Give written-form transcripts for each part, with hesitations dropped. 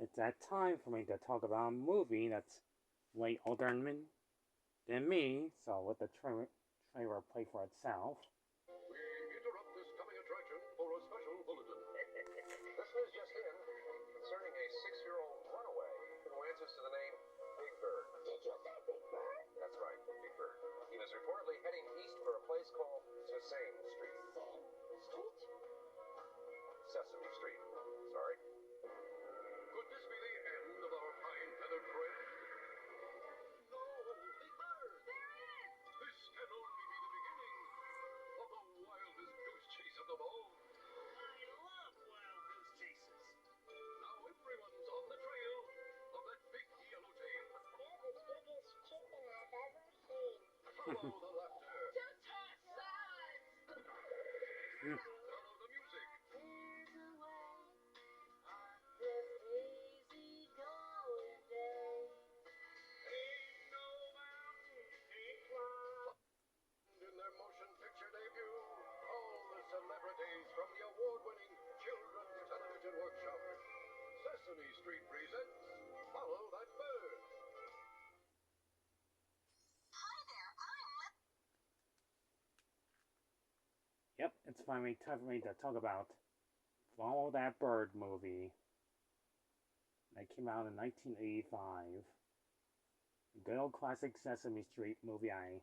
It's that time for me to talk about a movie that's way older than me, so let the trailer play for itself. We interrupt this coming attraction for a special bulletin. This news just in concerning a 6-year-old runaway who answers to the name Big Bird. Did you say Big Bird? That's right, Big Bird. He was reportedly heading east for a place called Sesame Street. Street? Sesame Street. Sorry. Could this be the end of our fine feathered friend? No, Big Bird! There he is! This can only be the beginning of the wildest goose chase of them all. I love wild goose chases. Now everyone's on the trail of that big yellow tail. They're the biggest chicken I've ever seen. Follow the laughter. Just have size! Follow the music. There's a way on this easy going day. Ain't no mountain can't climb. In their motion picture debut, all the celebrities from the award-winning Children's Television Workshop. Sesame Street presents Follow That Bird. Hi there, I'm Yep, it's finally time for me to talk about Follow That Bird movie. That came out in 1985. A good old classic Sesame Street movie. I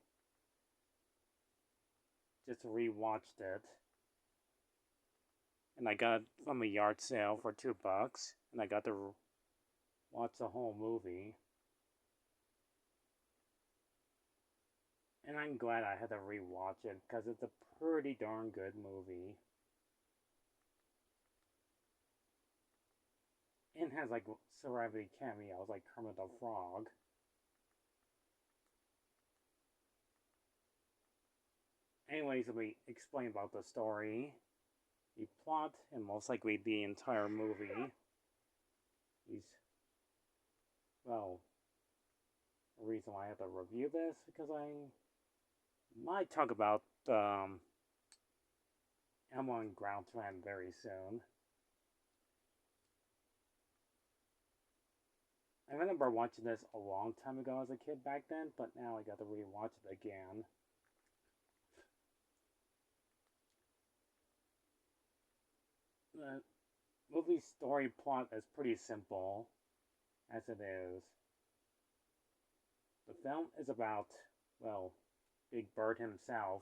just rewatched it. And I got it from a yard sale for $2. And I got to watch the whole movie. And I'm glad I had to rewatch it because it's a pretty darn good movie. And has like celebrity cameos like Kermit the Frog. Anyways, let me explain about the story, the plot, and most likely the entire movie. Well, the reason why I have to review this because I might talk about Elmo and Groundland very soon. I remember watching this a long time ago as a kid back then, but now I got to rewatch it again. The movie's story plot is pretty simple, as it is. The film is about, well, Big Bird himself,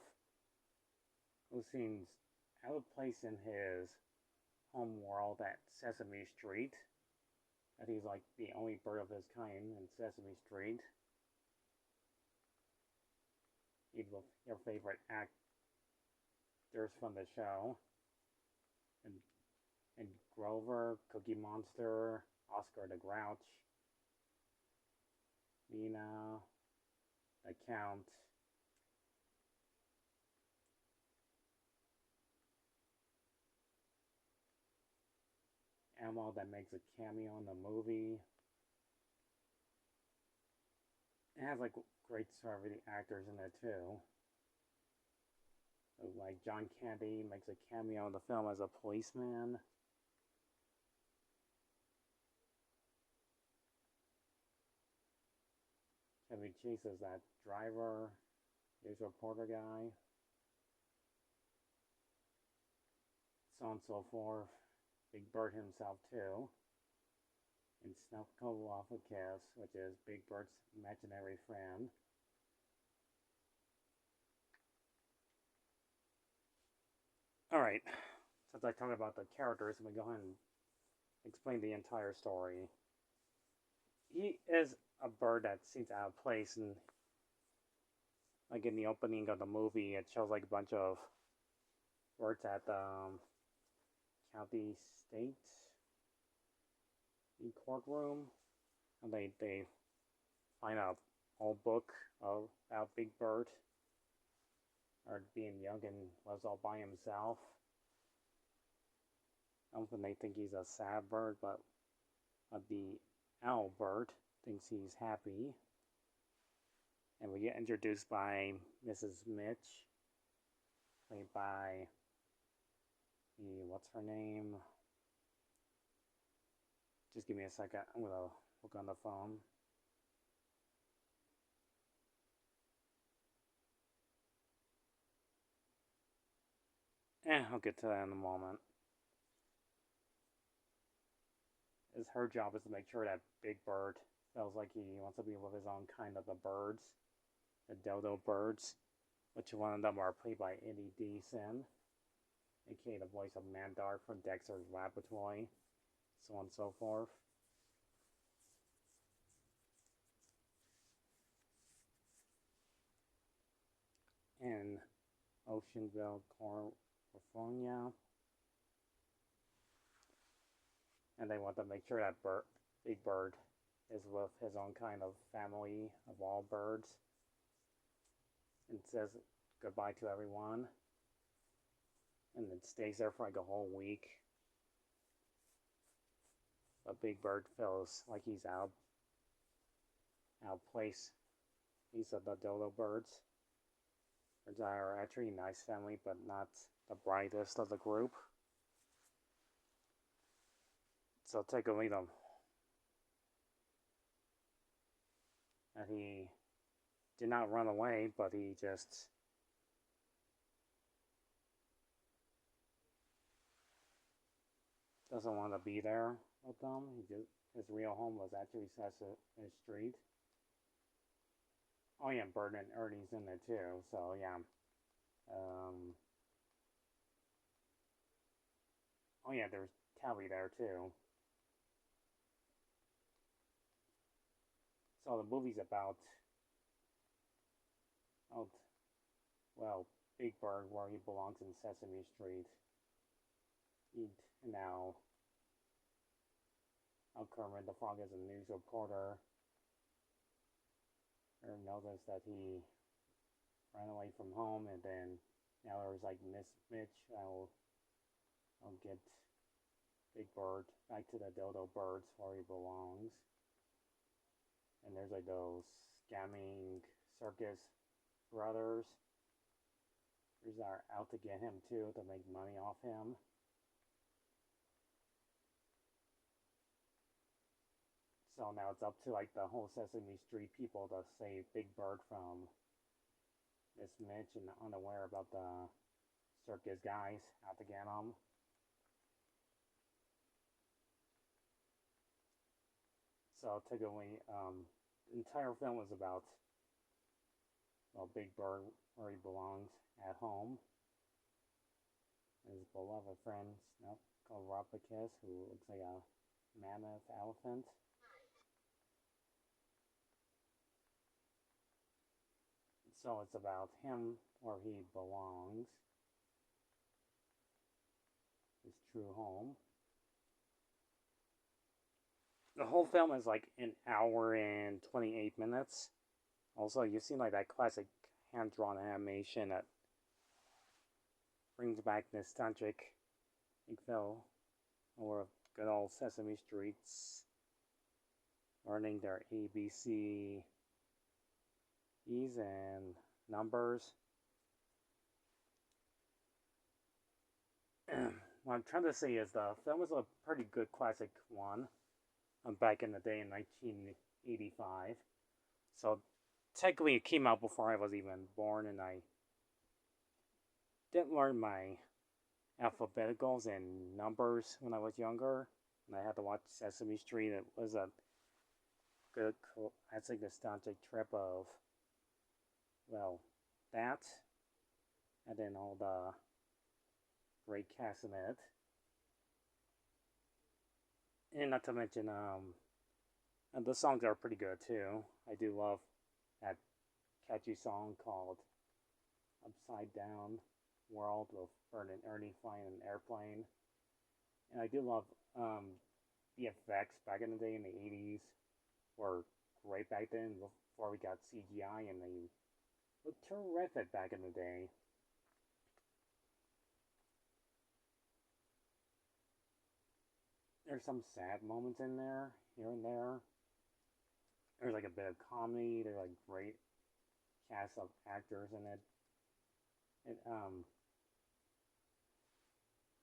who seems out of place in his home world at Sesame Street. That he's like the only bird of his kind in Sesame Street. He's your favorite actors from the show. And Grover, Cookie Monster, Oscar the Grouch, Nina, the Count, Elmo that makes a cameo in the movie. It has like great celebrity actors in it too. So, like John Candy makes a cameo in the film as a policeman. Chevy Chase is that driver, news reporter guy. So on and so forth. Big Bird himself too. And Snuffleupagus, which is Big Bird's imaginary friend. Alright, since I talked about the characters, I'm going to go ahead and explain the entire story. He is a bird that seems out of place, and like in the opening of the movie, it shows like a bunch of birds at the county state courtroom, and they find a old book about Big Bird, or being young and lives all by himself. I don't think they think he's a sad bird, but the owl bird thinks he's happy. And we get introduced by Mrs. Mitch, played by what's her name? Just give me a second. I'm gonna look on the phone. I'll get to that in a moment. Is her job is to make sure that Big Bird feels like he wants to be with his own kind of the birds, the dodo birds, which one of them are played by Eddie Deason, aka the voice of Mandar from Dexter's Laboratory, so on and so forth. In Oceanville, California, and they want to make sure that Big Bird is with his own kind of family of all birds, and says goodbye to everyone, and then stays there for like a whole week. But Big Bird feels like he's out place. These are the dodo birds. They are actually a nice family, but not the brightest of the group. So take a lead them. And he did not run away, but he just doesn't want to be there with them. His real home was actually Sesame Street. Oh yeah, Bert and Ernie's in there too. So yeah. Oh yeah, there's Telly there too. So the movie's about, oh, well, Big Bird, where he belongs in Sesame Street. He now, Kermit the Frog is a news reporter. Or noticed that he ran away from home, and then now there's like Miss Mitch. I'll get Big Bird back to the dodo birds where he belongs. And there's like those scamming circus brothers. These are out to get him too, to make money off him. So now it's up to like the whole Sesame Street people to save Big Bird from Miss Mitch and unaware about the circus guys out to get him. So typically, the entire film is about, well, Big Bird where he belongs at home. His beloved friend called Robicus, who looks like a mammoth elephant. So it's about him where he belongs, his true home. The whole film is like an hour and 28 minutes. Also, you've seen like that classic hand-drawn animation that brings back nostalgic feel or good old Sesame Streets learning their ABCs and numbers. What I'm trying to say is the film was a pretty good classic one back in the day in 1985. So technically it came out before I was even born, and I didn't learn my alphabeticals and numbers when I was younger, and I had to watch Sesame Street. It was a good, classic nostalgic trip of, well, that, and then all the great cast in it. And not to mention, and the songs are pretty good too. I do love that catchy song called Upside Down World with Bert and Ernie flying an airplane. And I do love the effects back in the day in the 80s were great back then before we got CGI, and they looked terrific back in the day. There's some sad moments in there, here and there. There's like a bit of comedy. There's like great cast of actors in it. And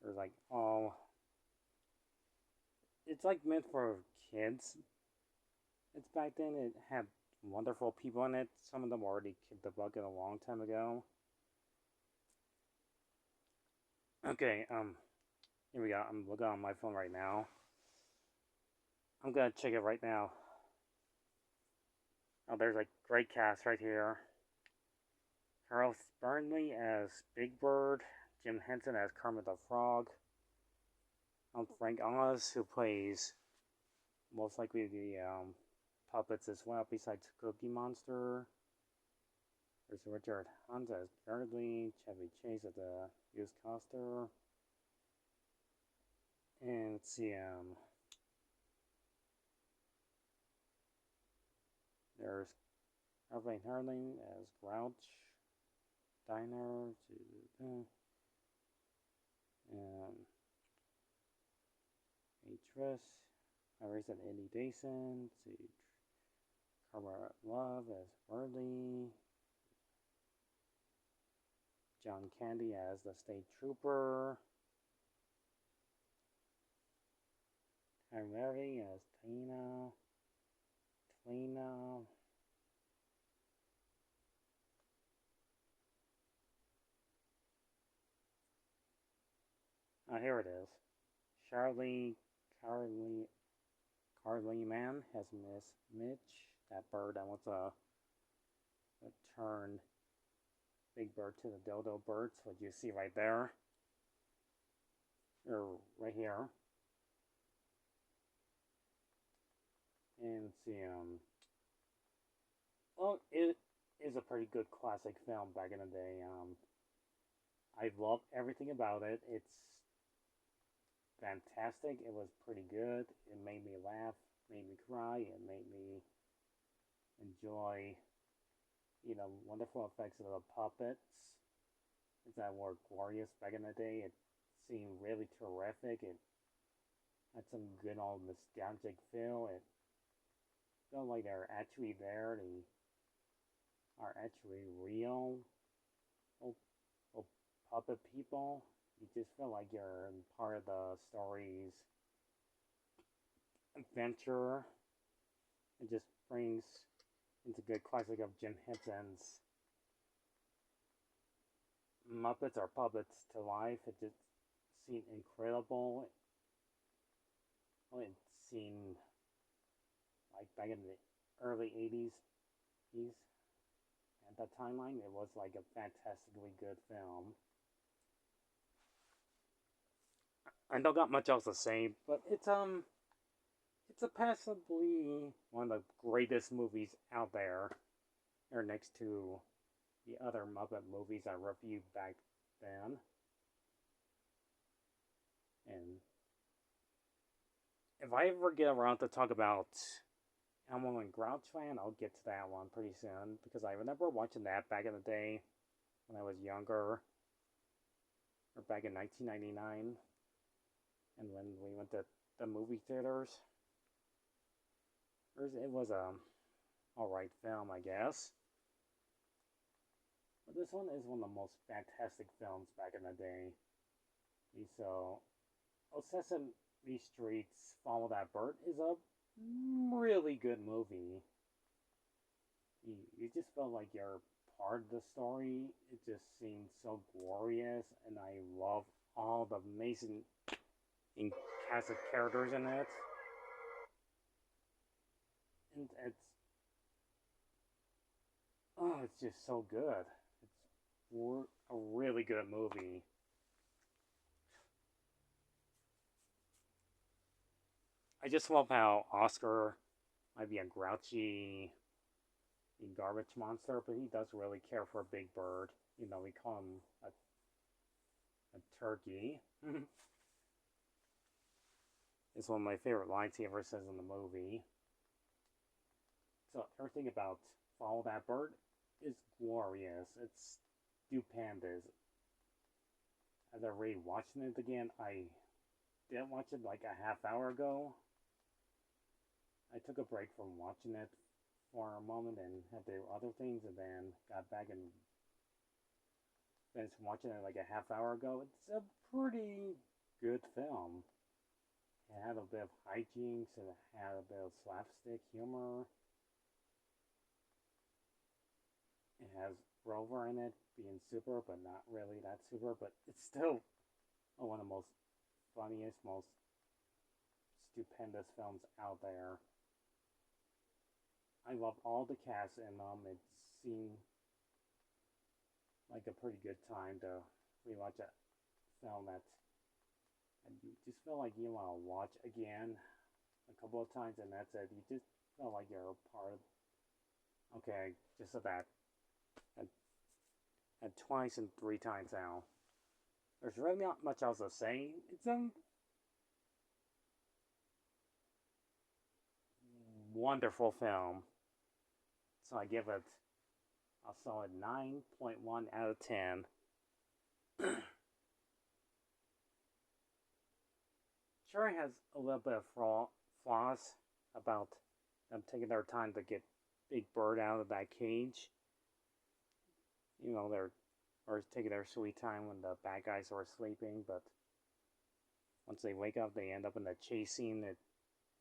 there's like all it's like meant for kids. It's back then. It had wonderful people in it. Some of them already kicked the bucket a long time ago. Okay, here we go. I'm looking on my phone right now. I'm gonna check it right now. Oh, there's a great cast right here. Carl Burnley as Big Bird, Jim Henson as Kermit the Frog. Frank Oz, who plays most likely the puppets as well, besides Cookie Monster. There's Richard Hunt as Gardley, Chevy Chase as the used coster. And let's see, there's Irving Harling as Grouch, Diner, Triss. I raised Eddie Dason, see Carver Love as Burley, John Candy as the state trooper, Time Levy as Tina, Twina, here it is. Carly Man has Miss Mitch, that bird that wants to turn Big Bird to the dodo birds, what you see right there, or right here. And let's see, well, it is a pretty good classic film back in the day. I love everything about it. It's fantastic. It was pretty good. It made me laugh, made me cry, it made me enjoy, wonderful effects of the puppets. That were glorious back in the day. It seemed really terrific. It had some good old nostalgic feel. It felt like they're actually there. They are actually real old, old puppet people. You just feel like you're part of the story's adventure. It just brings into good classic of Jim Henson's Muppets or puppets to life. It just seemed incredible. It seemed like back in the early 80s, at that timeline, it was like a fantastically good film. I don't got much else to say, but it's a passably one of the greatest movies out there, or next to the other Muppet movies I reviewed back then. And if I ever get around to talk about Elmo and Grouch Fan, I'll get to that one pretty soon, because I remember watching that back in the day when I was younger, or back in 1999, and when we went to the movie theaters. It was a alright film, I guess. But this one is one of the most fantastic films back in the day. So, Sesame Street's Follow That Bird is a really good movie. You just felt like you're part of the story. It just seemed so glorious, and I love all the amazing cast of characters in it. And it's just so good. It's a really good movie. I just love how Oscar might be a grouchy garbage monster, but he does really care for Big Bird. We call him a turkey. It's one of my favorite lines he ever says in the movie. So everything about Follow That Bird is glorious. It's stupendous. As I watching it again, I didn't watch it like a half hour ago. I took a break from watching it for a moment and had to do other things, and then got back and finished watching it like a half hour ago. It's a pretty good film. It had a bit of hijinks and it had a bit of slapstick humor. It has Rover in it being super, but not really that super. But it's still one of the most funniest, most stupendous films out there. I love all the cast in them. It seemed like a pretty good time to rewatch a film that you just feel like you want to watch again a couple of times, and that's it. You just feel like you're a part of. Okay, just said that and twice and three times now. There's really not much else to say. It's a wonderful film. So I give it a solid 9.1 out of 10. Sure, it has a little bit of flaws about them taking their time to get Big Bird out of that cage. You know, they're or taking their sweet time when the bad guys are sleeping, but once they wake up, they end up in the chase scene. It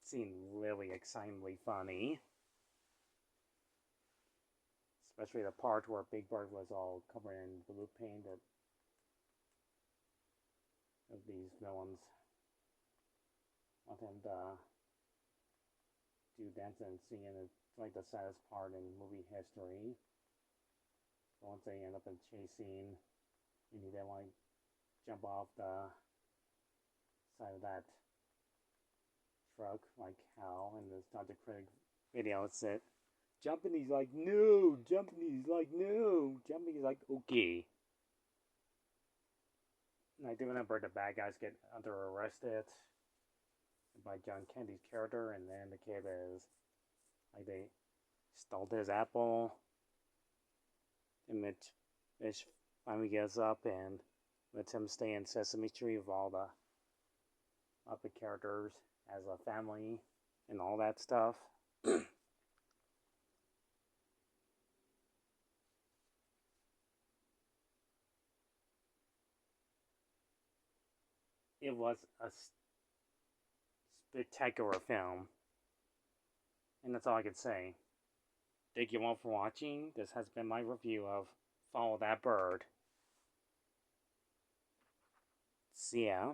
seemed really excitingly funny. Especially the part where Big Bird was all covered in blue paint of these villains want him to do dancing and singing. It's like the saddest part in movie history. But once they end up in the chase scene, you need to like jump off the side of that truck like how in the Dr. Craig video it's it. Jumping, he's like, no. Jumping, he's like, no. Jumping, he's like, okay. And I do remember the bad guys get under arrested by John Candy's character, and then the kid is like they stole his apple. And Mitch finally gets up and lets him stay in Sesame Street with all the other characters as a family and all that stuff. It was a spectacular film, and that's all I can say. Thank you all for watching. This has been my review of Follow That Bird. See ya.